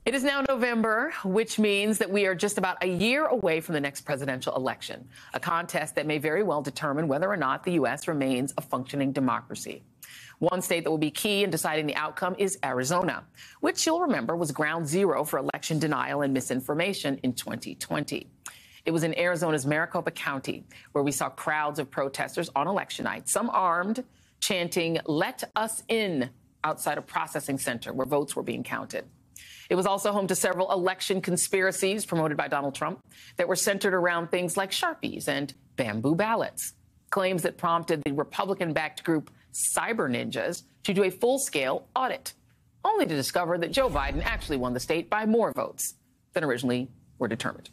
It is now November, which means that we are just about a year away from the next presidential election, a contest that may very well determine whether or not the U.S. remains a functioning democracy. One state that will be key in deciding the outcome is Arizona, which you'll remember was ground zero for election denial and misinformation in 2020. It was in Arizona's Maricopa County where we saw crowds of protesters on election night, some armed, chanting, "Let us in," outside a processing center where votes were being counted. It was also home to several election conspiracies promoted by Donald Trump that were centered around things like Sharpies and bamboo ballots, claims that prompted the Republican-backed group Cyber Ninjas to do a full-scale audit, only to discover that Joe Biden actually won the state by more votes than originally were determined.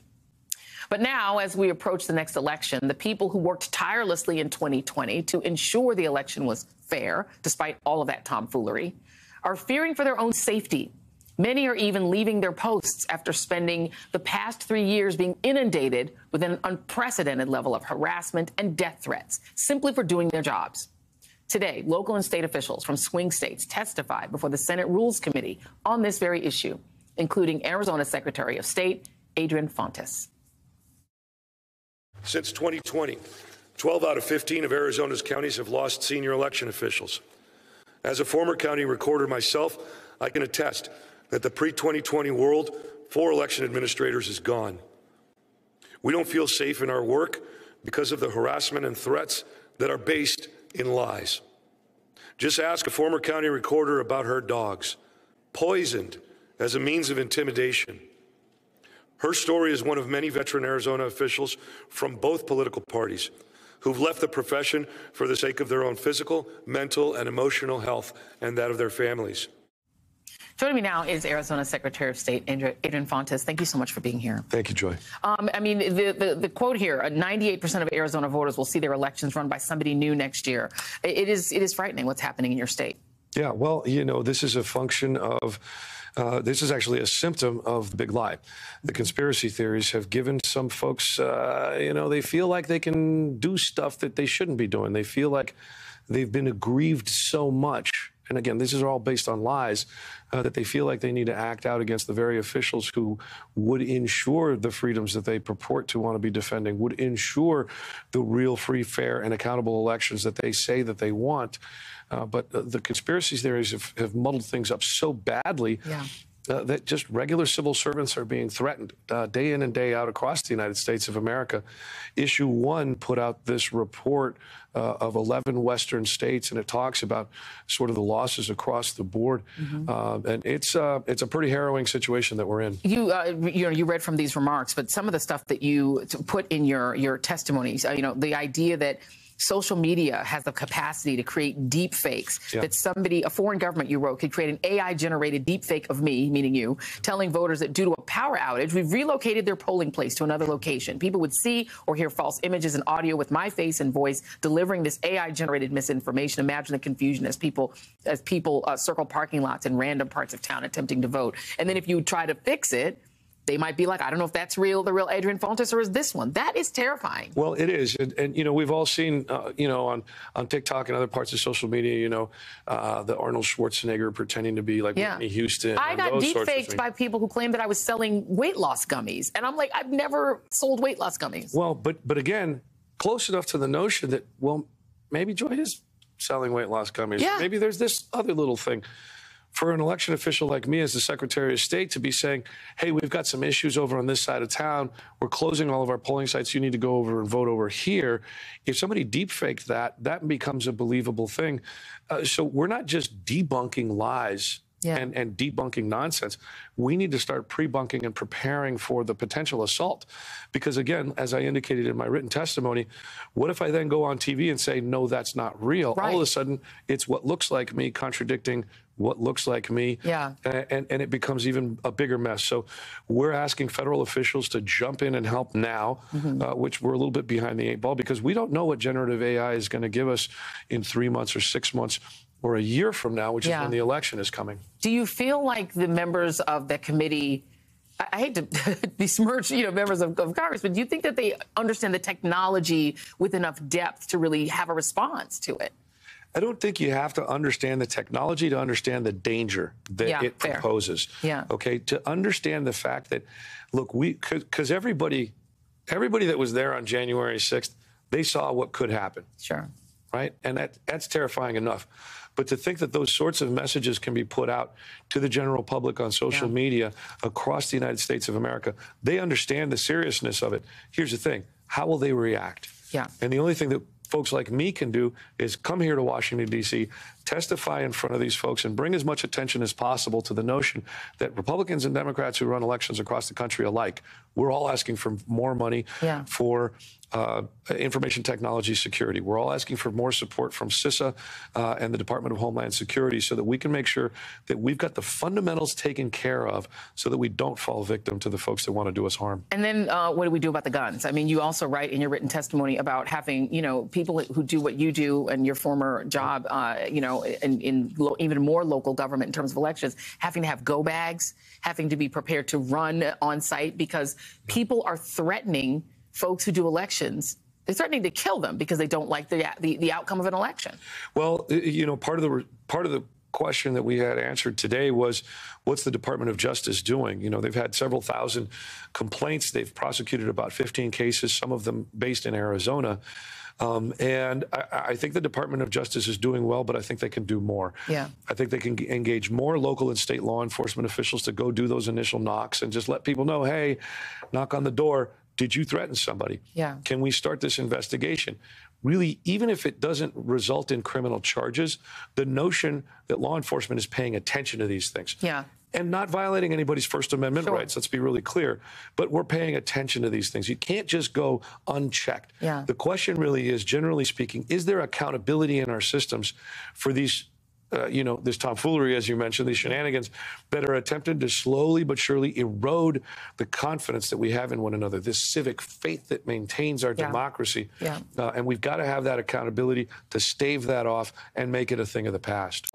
But now, as we approach the next election, the people who worked tirelessly in 2020 to ensure the election was fair, despite all of that tomfoolery, are fearing for their own safety. Many are even leaving their posts after spending the past 3 years being inundated with an unprecedented level of harassment and death threats simply for doing their jobs. Today, local and state officials from swing states testified before the Senate Rules Committee on this very issue, including Arizona Secretary of State Adrian Fontes. Since 2020, 12 out of 15 of Arizona's counties have lost senior election officials. As a former county recorder myself, I can attest that the pre-2020 world for election administrators is gone. We don't feel safe in our work because of the harassment and threats that are based in lies. Just ask a former county recorder about her dogs, poisoned as a means of intimidation. Her story is one of many veteran Arizona officials from both political parties who've left the profession for the sake of their own physical, mental, and emotional health and that of their families. Joining me now is Arizona Secretary of State Adrian Fontes. Thank you so much for being here. Thank you, Joy. I mean, the quote here, 98% of Arizona voters will see their elections run by somebody new next year. It is frightening what's happening in your state. Yeah, well, you know, this is a function of, this is actually a symptom of the big lie. The conspiracy theories have given some folks, you know, they feel like they can do stuff that they shouldn't be doing. They feel like they've been aggrieved so much. And again, this is all based on lies, that they feel like they need to act out against the very officials who would ensure the freedoms that they purport to want to be defending, would ensure the real, free, fair, and accountable elections that they say that they want. But the conspiracy theories have muddled things up so badly that just regular civil servants are being threatened day in and day out across the United States of America. Issue 1 put out this report of 11 Western states, and it talks about sort of the losses across the board. And it's a pretty harrowing situation that we're in. You read from these remarks, but some of the stuff that you put in your testimonies, you know, the idea that social media has the capacity to create deep fakes, that somebody, a foreign government, you wrote, could create an AI-generated deep fake of me, meaning you, telling voters that due to a power outage, we've relocated their polling place to another location. People would see or hear false images and audio with my face and voice delivering this AI-generated misinformation. Imagine the confusion as people circle parking lots in random parts of town attempting to vote. And then if you try to fix it, they might be like, I don't know if that's the real Adrian Fontes or is this one? That is terrifying. Well, it is. And you know, we've all seen, you know, on TikTok and other parts of social media, you know, the Arnold Schwarzenegger pretending to be like Whitney Houston. I got deep faked by people who claimed that I was selling weight loss gummies. And I'm like, I've never sold weight loss gummies. Well, but again, close enough to the notion that, well, maybe Joy is selling weight loss gummies. Yeah. Maybe there's this other little thing. For an election official like me as the Secretary of State to be saying, hey, we've got some issues over on this side of town. We're closing all of our polling sites. You need to go over and vote over here. If somebody deepfaked that becomes a believable thing. So we're not just debunking lies and debunking nonsense. We need to start pre-bunking and preparing for the potential assault. Because again, as I indicated in my written testimony, what if I then go on TV and say, no, that's not real? All of a sudden, it's what looks like me contradicting what looks like me. And it becomes even a bigger mess. So we're asking federal officials to jump in and help now, which we're a little bit behind the 8 ball because we don't know what generative AI is going to give us in 3 months or 6 months or a year from now, which is when the election is coming. Do you feel like the members of the committee, I hate to besmirch, you know, members of Congress, but do you think that they understand the technology with enough depth to really have a response to it? I don't think you have to understand the technology to understand the danger that it proposes. Yeah. Okay. To understand the fact that, look, because everybody that was there on January 6th, they saw what could happen. Sure. Right. And that's terrifying enough. But to think that those sorts of messages can be put out to the general public on social media across the United States of America, they understand the seriousness of it. Here's the thing. How will they react? Yeah. And the only thing that folks like me can do is come here to Washington, D.C., testify in front of these folks and bring as much attention as possible to the notion that Republicans and Democrats who run elections across the country alike, we're all asking for more money for information technology security. We're all asking for more support from CISA and the Department of Homeland Security so that we can make sure that we've got the fundamentals taken care of so that we don't fall victim to the folks that want to do us harm. And then what do we do about the guns? I mean, you also write in your written testimony about having, people who do what you do and your former job, in even more local government in terms of elections, having to have go bags, having to be prepared to run on site because people are threatening folks who do elections. They're threatening to kill them because they don't like the outcome of an election. Well, part of the question that we had answered today was, what's the Department of Justice doing? They've had several thousand complaints. They've prosecuted about 15 cases, some of them based in Arizona. And I think the Department of Justice is doing well, but I think they can do more. Yeah. I think they can engage more local and state law enforcement officials to go do those initial knocks and just let people know, hey, knock on the door. Did you threaten somebody? Yeah. Can we start this investigation? Really, even if it doesn't result in criminal charges, the notion that law enforcement is paying attention to these things. Yeah. And not violating anybody's First Amendment rights, let's be really clear. But we're paying attention to these things. You can't just go unchecked. Yeah. The question really is, generally speaking, is there accountability in our systems for these this tomfoolery, as you mentioned, these shenanigans that are attempted to slowly but surely erode the confidence that we have in one another, this civic faith that maintains our democracy. Yeah. And we've got to have that accountability to stave that off and make it a thing of the past.